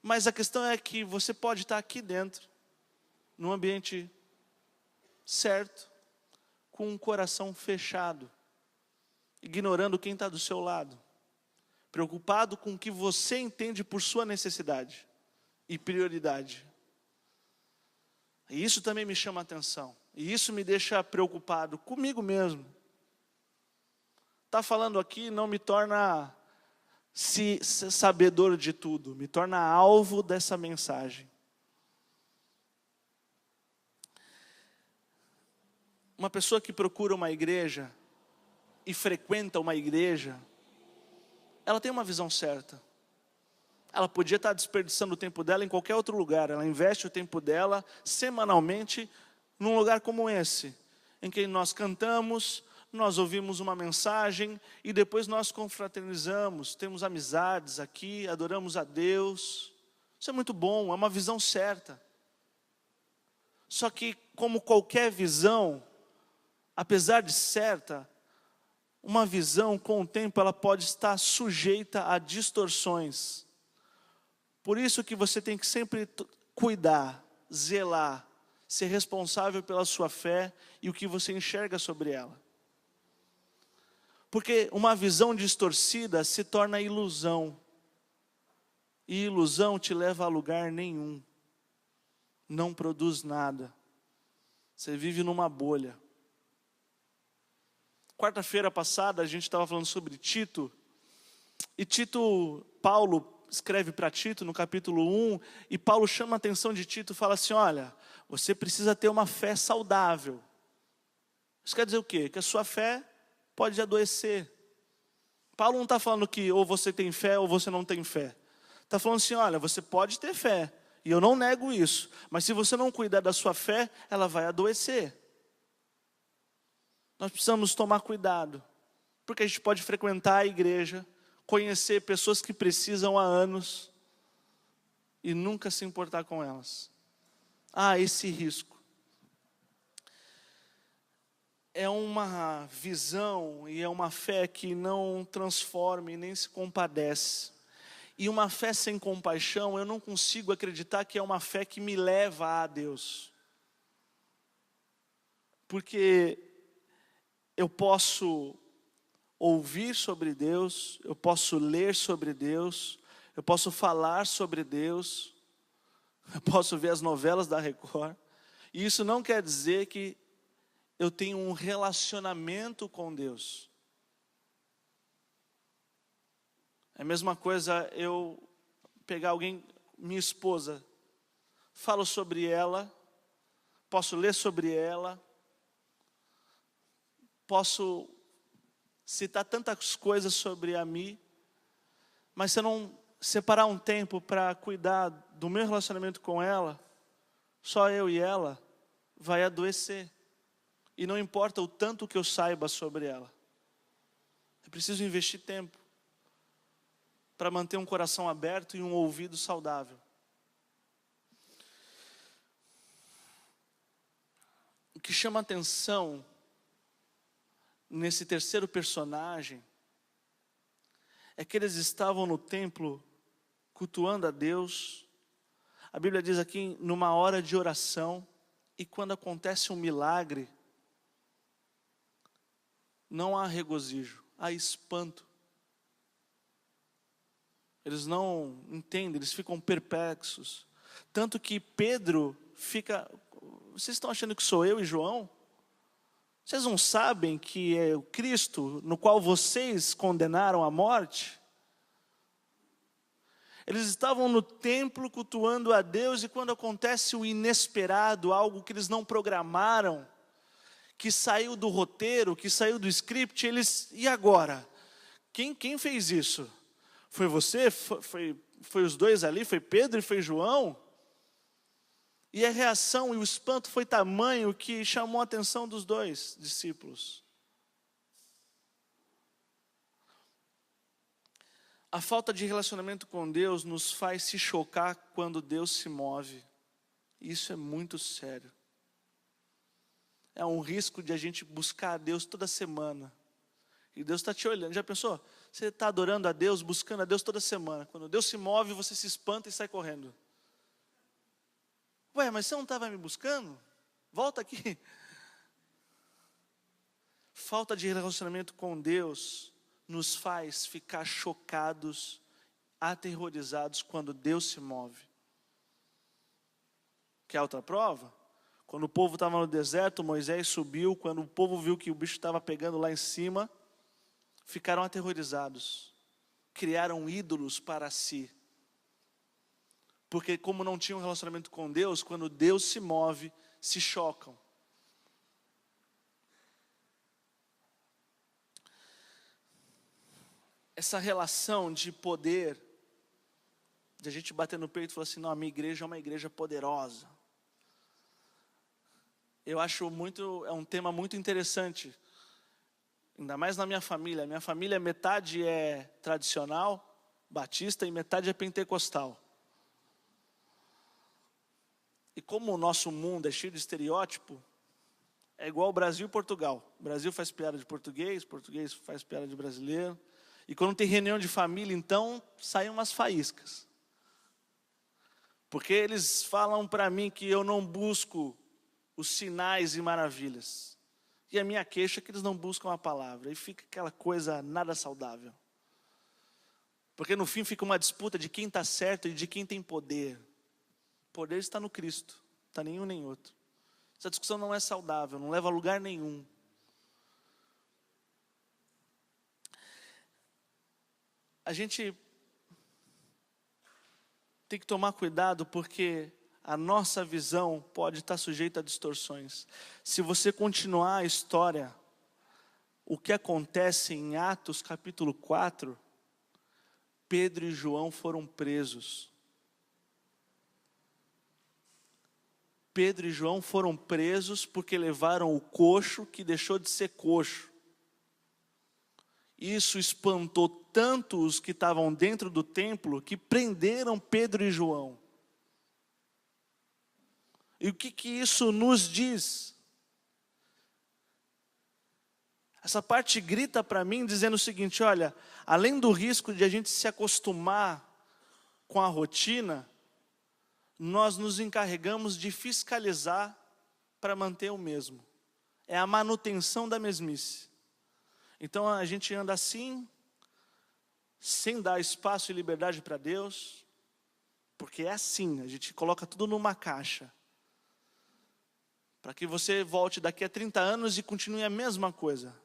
Mas a questão é que você pode estar aqui dentro, num ambiente certo, com um coração fechado, ignorando quem está do seu lado, preocupado com o que você entende por sua necessidade e prioridade. E isso também me chama a atenção, e isso me deixa preocupado comigo mesmo. Estar falando aqui não me torna sabedor de tudo, me torna alvo dessa mensagem. Uma pessoa que procura uma igreja e frequenta uma igreja, ela tem uma visão certa. Ela podia estar desperdiçando o tempo dela em qualquer outro lugar. Ela investe o tempo dela semanalmente num lugar como esse, em que nós cantamos, nós ouvimos uma mensagem e depois nós confraternizamos, temos amizades aqui, adoramos a Deus. Isso é muito bom, é uma visão certa. Só que, como qualquer visão, apesar de certa, uma visão com o tempo ela pode estar sujeita a distorções. Por isso que você tem que sempre cuidar, zelar, ser responsável pela sua fé e o que você enxerga sobre ela. Porque uma visão distorcida se torna ilusão. E ilusão te leva a lugar nenhum. Não produz nada. Você vive numa bolha. Quarta-feira passada a gente estava falando sobre Tito. E Paulo escreve para Tito no capítulo 1. E Paulo chama a atenção de Tito e fala assim: olha, você precisa ter uma fé saudável. Isso quer dizer o quê? Que a sua fé pode adoecer. Paulo não está falando que ou você tem fé ou você não tem fé. Está falando assim: olha, você pode ter fé. E eu não nego isso. Mas se você não cuidar da sua fé, ela vai adoecer. Nós precisamos tomar cuidado. Porque a gente pode frequentar a igreja, conhecer pessoas que precisam há anos e nunca se importar com elas. Há esse risco. É uma visão e é uma fé que não transforma e nem se compadece. E uma fé sem compaixão, eu não consigo acreditar que é uma fé que me leva a Deus. Porque eu posso ouvir sobre Deus, eu posso ler sobre Deus, eu posso falar sobre Deus, eu posso ver as novelas da Record. E isso não quer dizer que eu tenho um relacionamento com Deus. É a mesma coisa eu pegar alguém, minha esposa, falo sobre ela, posso ler sobre ela, posso citar tantas coisas sobre a mim, mas se eu não separar um tempo para cuidar do meu relacionamento com ela, só eu e ela, vai adoecer. E não importa o tanto que eu saiba sobre ela. É preciso investir tempo para manter um coração aberto e um ouvido saudável. O que chama atenção nesse terceiro personagem é que eles estavam no templo cultuando a Deus. A Bíblia diz aqui, numa hora de oração, e quando acontece um milagre, não há regozijo, há espanto. Eles não entendem, eles ficam perplexos. Tanto que Pedro fica: vocês estão achando que sou eu e João? Vocês não sabem que é o Cristo no qual vocês condenaram à morte? Eles estavam no templo cultuando a Deus, e quando acontece o inesperado, algo que eles não programaram, que saiu do roteiro, que saiu do script, eles: e agora? Quem fez isso? Foi você? Foi os dois ali? Foi Pedro e foi João? E a reação e o espanto foi tamanho que chamou a atenção dos dois discípulos. A falta de relacionamento com Deus nos faz se chocar quando Deus se move. Isso é muito sério. É um risco de a gente buscar a Deus toda semana. E Deus está te olhando. Já pensou? Você está adorando a Deus, buscando a Deus toda semana. Quando Deus se move, você se espanta e sai correndo. Ué, mas você não estava me buscando? Volta aqui. Falta de relacionamento com Deus nos faz ficar chocados, aterrorizados quando Deus se move. Quer outra prova? Quando o povo estava no deserto, Moisés subiu. Quando o povo viu que o bicho estava pegando lá em cima, ficaram aterrorizados. Criaram ídolos para si. Porque como não tinham relacionamento com Deus, quando Deus se move, se chocam. Essa relação de poder, de a gente bater no peito e falar assim: não, a minha igreja é uma igreja poderosa. Eu acho é um tema muito interessante. Ainda mais na minha família. Minha família, metade é tradicional, batista, e metade é pentecostal. E como o nosso mundo é cheio de estereótipo, é igual o Brasil e Portugal. O Brasil faz piada de português, português faz piada de brasileiro. E quando tem reunião de família, então, saem umas faíscas. Porque eles falam para mim que eu não busco os sinais e maravilhas. E a minha queixa é que eles não buscam a palavra. E fica aquela coisa nada saudável. Porque no fim fica uma disputa de quem está certo e de quem tem poder. O poder está no Cristo, não está nenhum nem outro. Essa discussão não é saudável, não leva a lugar nenhum. A gente tem que tomar cuidado porque a nossa visão pode estar sujeita a distorções. Se você continuar a história, o que acontece em Atos capítulo 4, Pedro e João foram presos. Pedro e João foram presos porque levaram o coxo que deixou de ser coxo. Isso espantou tanto os que estavam dentro do templo que prenderam Pedro e João. E o que isso nos diz? Essa parte grita para mim dizendo o seguinte: olha, além do risco de a gente se acostumar com a rotina, nós nos encarregamos de fiscalizar para manter o mesmo. É a manutenção da mesmice. Então a gente anda assim, sem dar espaço e liberdade para Deus, porque é assim, a gente coloca tudo numa caixa. Para que você volte daqui a 30 anos e continue a mesma coisa.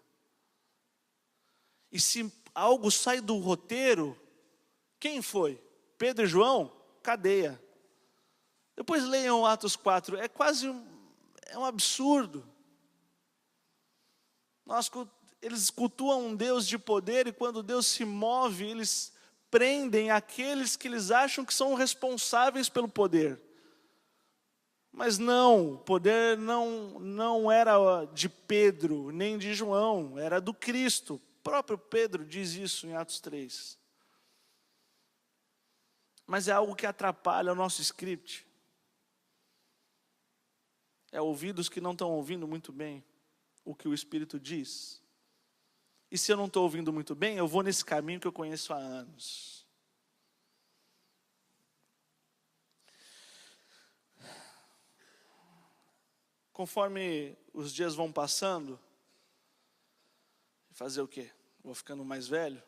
E se algo sai do roteiro, quem foi? Pedro e João? Cadeia. Depois leiam Atos 4, é quase um absurdo. Eles cultuam um Deus de poder e quando Deus se move, eles prendem aqueles que eles acham que são responsáveis pelo poder. Mas não, o poder não era de Pedro, nem de João, era do Cristo. O próprio Pedro diz isso em Atos 3. Mas é algo que atrapalha o nosso script. É ouvidos que não estão ouvindo muito bem o que o Espírito diz. E se eu não estou ouvindo muito bem, eu vou nesse caminho que eu conheço há anos. Conforme os dias vão passando, fazer o quê? Vou ficando mais velho.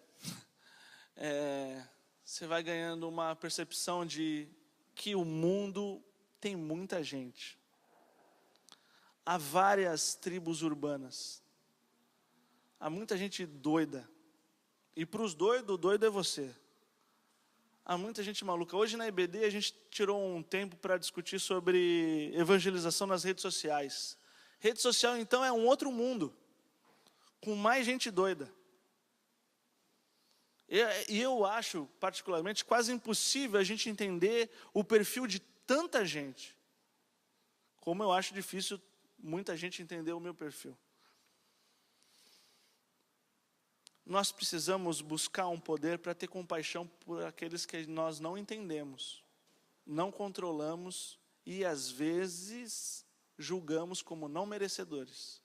Você vai ganhando uma percepção de que o mundo tem muita gente. Há várias tribos urbanas. Há muita gente doida. E para os doidos, o doido é você. Há muita gente maluca. Hoje na IBD a gente tirou um tempo para discutir sobre evangelização nas redes sociais. Rede social então é um outro mundo, com mais gente doida. E eu acho, particularmente, quase impossível a gente entender o perfil de tanta gente. Como eu acho difícil muita gente entender o meu perfil. Nós precisamos buscar um poder para ter compaixão por aqueles que nós não entendemos, não controlamos e às vezes julgamos como não merecedores.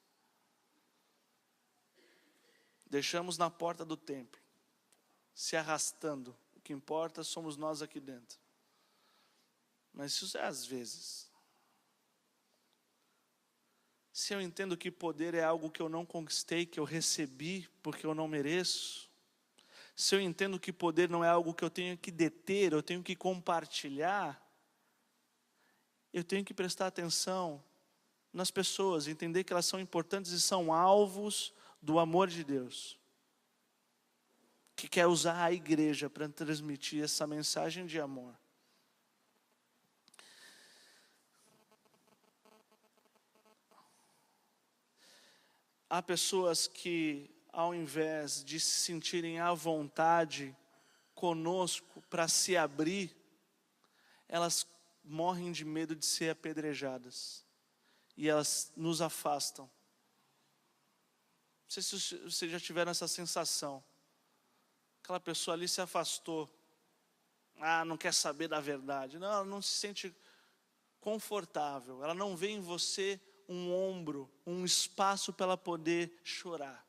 Deixamos na porta do templo, se arrastando. O que importa somos nós aqui dentro. Mas isso é às vezes. Se eu entendo que poder é algo que eu não conquistei, que eu recebi porque eu não mereço, se eu entendo que poder não é algo que eu tenho que deter, eu tenho que compartilhar, eu tenho que prestar atenção nas pessoas, entender que elas são importantes e são alvos do amor de Deus, que quer usar a igreja para transmitir essa mensagem de amor. Há pessoas que, ao invés de se sentirem à vontade conosco para se abrir, elas morrem de medo de ser apedrejadas. E elas nos afastam. Não sei se vocês já tiveram essa sensação. Aquela pessoa ali se afastou. Não quer saber da verdade. Não, ela não se sente confortável. Ela não vê em você um ombro, um espaço para ela poder chorar.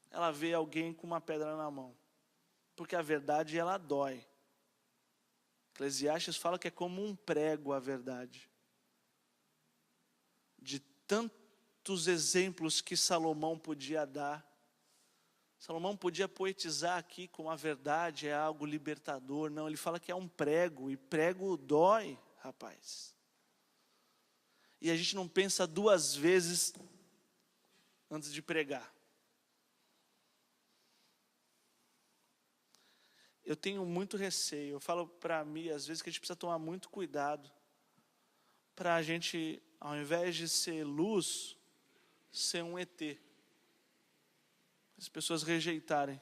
Ela vê alguém com uma pedra na mão. Porque a verdade, ela dói. Eclesiastes fala que é como um prego a verdade. tantos exemplos que Salomão podia dar. Salomão podia poetizar aqui com a verdade é algo libertador. Não, ele fala que é um prego, e prego dói, rapaz. E a gente não pensa duas vezes antes de pregar. Eu tenho muito receio, eu falo para mim às vezes que a gente precisa tomar muito cuidado para a gente, ao invés de ser luz, ser um ET. As pessoas rejeitarem.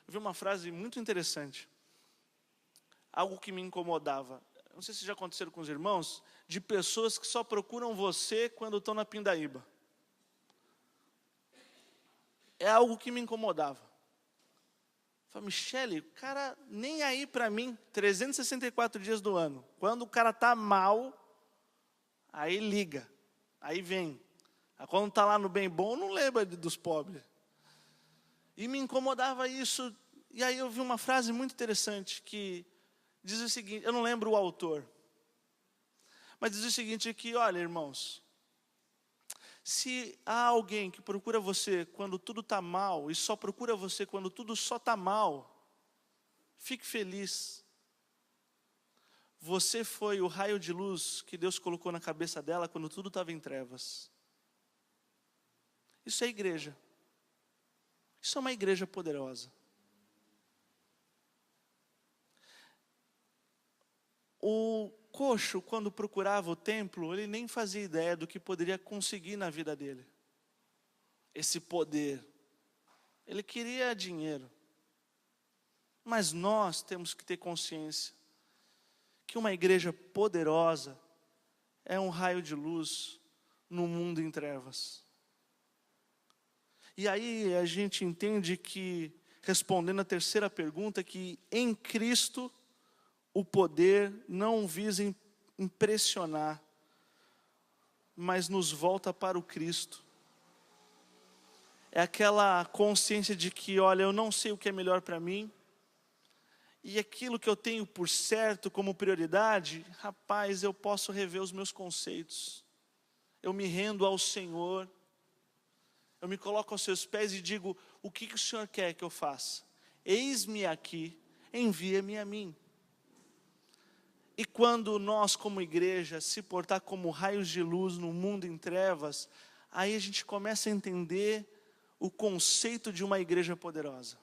Eu vi uma frase muito interessante, algo que me incomodava. Não sei se já aconteceram com os irmãos, de pessoas que só procuram você quando estão na pindaíba. É algo que me incomodava. Falei, Michele, o cara nem aí para mim, 364 dias do ano. Quando o cara está mal, aí liga, aí vem. Aí quando está lá no bem bom, não lembra dos pobres. E me incomodava isso. E aí eu vi uma frase muito interessante que diz o seguinte, eu não lembro o autor, mas diz o seguinte, que olha irmãos, se há alguém que procura você quando tudo está mal, e só procura você quando tudo só está mal, fique feliz. Você foi o raio de luz que Deus colocou na cabeça dela quando tudo estava em trevas. Isso é igreja. Isso é uma igreja poderosa. O coxo, quando procurava o templo, ele nem fazia ideia do que poderia conseguir na vida dele. Esse poder. Ele queria dinheiro. Mas nós temos que ter consciência que uma igreja poderosa é um raio de luz no mundo em trevas. E aí a gente entende que, respondendo a terceira pergunta, que em Cristo o poder não visa impressionar, mas nos volta para o Cristo. É aquela consciência de que, olha, eu não sei o que é melhor para mim, e aquilo que eu tenho por certo como prioridade, rapaz, eu posso rever os meus conceitos. Eu me rendo ao Senhor, eu me coloco aos seus pés e digo, o que o Senhor quer que eu faça? Eis-me aqui, envia-me a mim. E quando nós como igreja se portar como raios de luz no mundo em trevas, aí a gente começa a entender o conceito de uma igreja poderosa.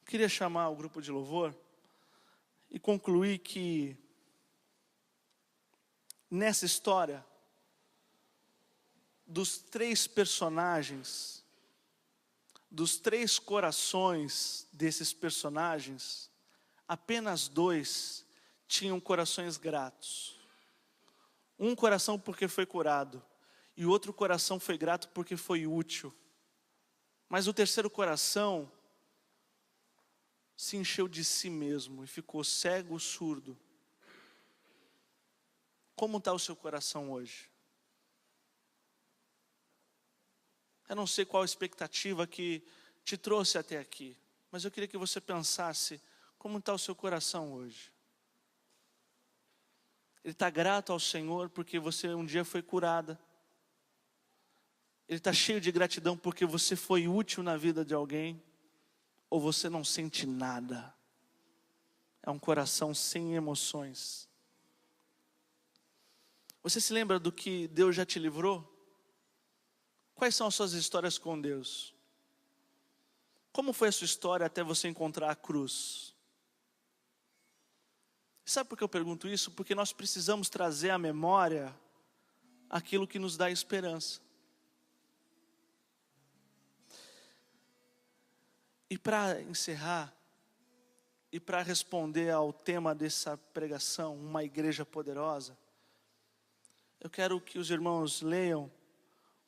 Queria chamar o grupo de louvor e concluir que nessa história dos três personagens, dos três corações desses personagens, apenas dois tinham corações gratos. Um coração porque foi curado, e o outro coração foi grato porque foi útil. Mas o terceiro coração se encheu de si mesmo e ficou cego, surdo. Como está o seu coração hoje? Eu não sei qual a expectativa que te trouxe até aqui, mas eu queria que você pensasse, como está o seu coração hoje? Ele está grato ao Senhor porque você um dia foi curada. Ele está cheio de gratidão porque você foi útil na vida de alguém. Ou você não sente nada. É um coração sem emoções. Você se lembra do que Deus já te livrou? Quais são as suas histórias com Deus? Como foi a sua história até você encontrar a cruz? Sabe por que eu pergunto isso? Porque nós precisamos trazer à memória aquilo que nos dá esperança. E para encerrar, e para responder ao tema dessa pregação, uma igreja poderosa, eu quero que os irmãos leiam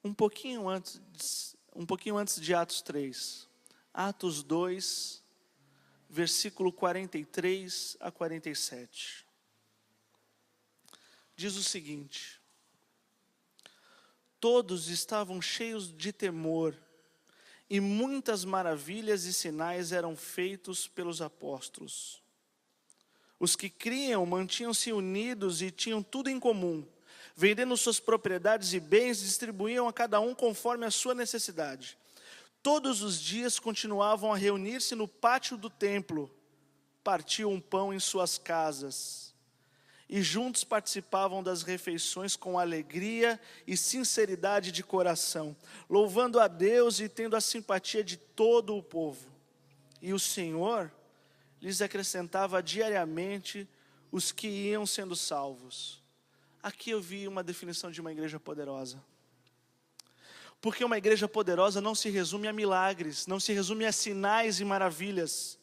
um pouquinho antes de Atos 3. Atos 2, versículo 43 a 47. Diz o seguinte: todos estavam cheios de temor, e muitas maravilhas e sinais eram feitos pelos apóstolos. Os que criam mantinham-se unidos e tinham tudo em comum. Vendendo suas propriedades e bens, distribuíam a cada um conforme a sua necessidade. Todos os dias continuavam a reunir-se no pátio do templo, partiam pão em suas casas, e juntos participavam das refeições com alegria e sinceridade de coração, louvando a Deus e tendo a simpatia de todo o povo. E o Senhor lhes acrescentava diariamente os que iam sendo salvos. Aqui eu vi uma definição de uma igreja poderosa. Porque uma igreja poderosa não se resume a milagres, não se resume a sinais e maravilhas.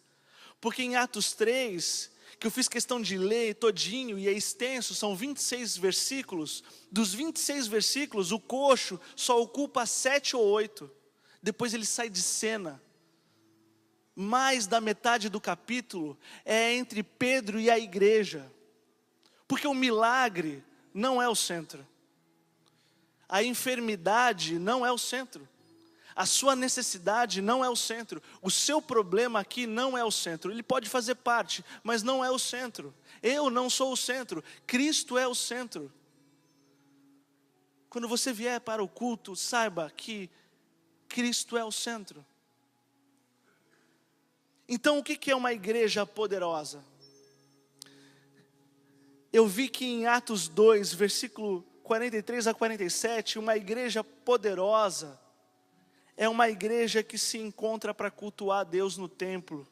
Porque em Atos 3, que eu fiz questão de ler todinho e é extenso, são 26 versículos. Dos 26 versículos, o coxo só ocupa 7 ou 8. Depois ele sai de cena. Mais da metade do capítulo é entre Pedro e a igreja. Porque o milagre não é o centro. A enfermidade não é o centro. A sua necessidade não é o centro. O seu problema aqui não é o centro. Ele pode fazer parte, mas não é o centro. Eu não sou o centro. Cristo é o centro. Quando você vier para o culto, saiba que Cristo é o centro. Então, o que é uma igreja poderosa? Eu vi que em Atos 2, versículo 43 a 47, uma igreja poderosa é uma igreja que se encontra para cultuar a Deus no templo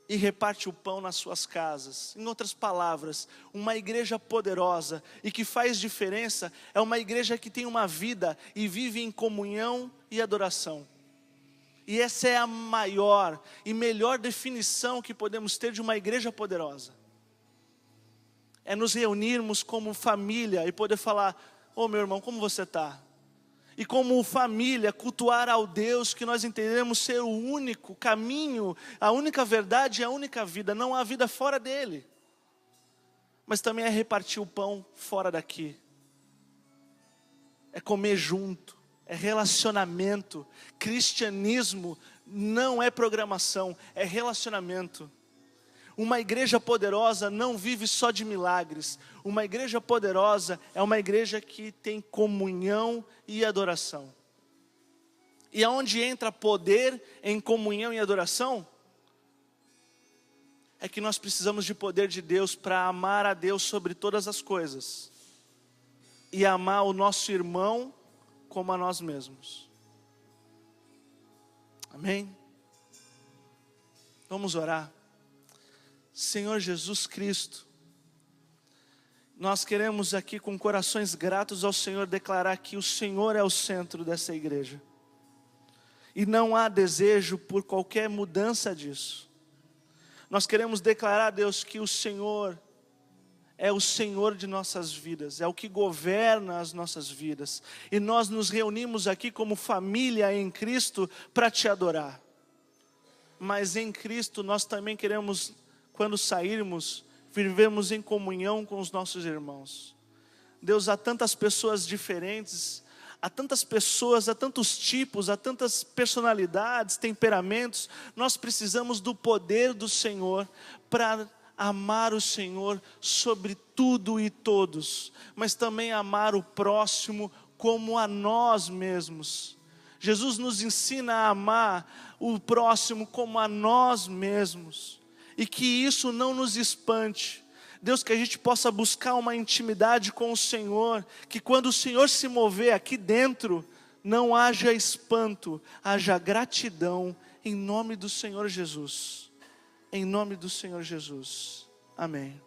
e reparte o pão nas suas casas. Em outras palavras, uma igreja poderosa e que faz diferença é uma igreja que tem uma vida e vive em comunhão e adoração. E essa é a maior e melhor definição que podemos ter de uma igreja poderosa. É nos reunirmos como família e poder falar: ô meu irmão, como você está? E como família, cultuar ao Deus que nós entendemos ser o único caminho, a única verdade e a única vida. Não há vida fora dele. Mas também é repartir o pão fora daqui. É comer junto, é relacionamento. Cristianismo não é programação, é relacionamento. Uma igreja poderosa não vive só de milagres. Uma igreja poderosa é uma igreja que tem comunhão e adoração. E aonde entra poder em comunhão e adoração? É que nós precisamos de poder de Deus para amar a Deus sobre todas as coisas. E amar o nosso irmão como a nós mesmos. Amém? Vamos orar. Senhor Jesus Cristo, nós queremos aqui com corações gratos ao Senhor declarar que o Senhor é o centro dessa igreja. E não há desejo por qualquer mudança disso. Nós queremos declarar, Deus, que o Senhor é o Senhor de nossas vidas, é o que governa as nossas vidas. E nós nos reunimos aqui como família em Cristo para te adorar. Mas em Cristo nós também queremos, quando sairmos, vivemos em comunhão com os nossos irmãos. Deus, há tantas pessoas diferentes, há tantas pessoas, há tantos tipos, há tantas personalidades, temperamentos. Nós precisamos do poder do Senhor para amar o Senhor sobre tudo e todos, mas também amar o próximo como a nós mesmos. Jesus nos ensina a amar o próximo como a nós mesmos. E que isso não nos espante. Deus, que a gente possa buscar uma intimidade com o Senhor. Que quando o Senhor se mover aqui dentro, não haja espanto, haja gratidão. Em nome do Senhor Jesus. Em nome do Senhor Jesus. Amém.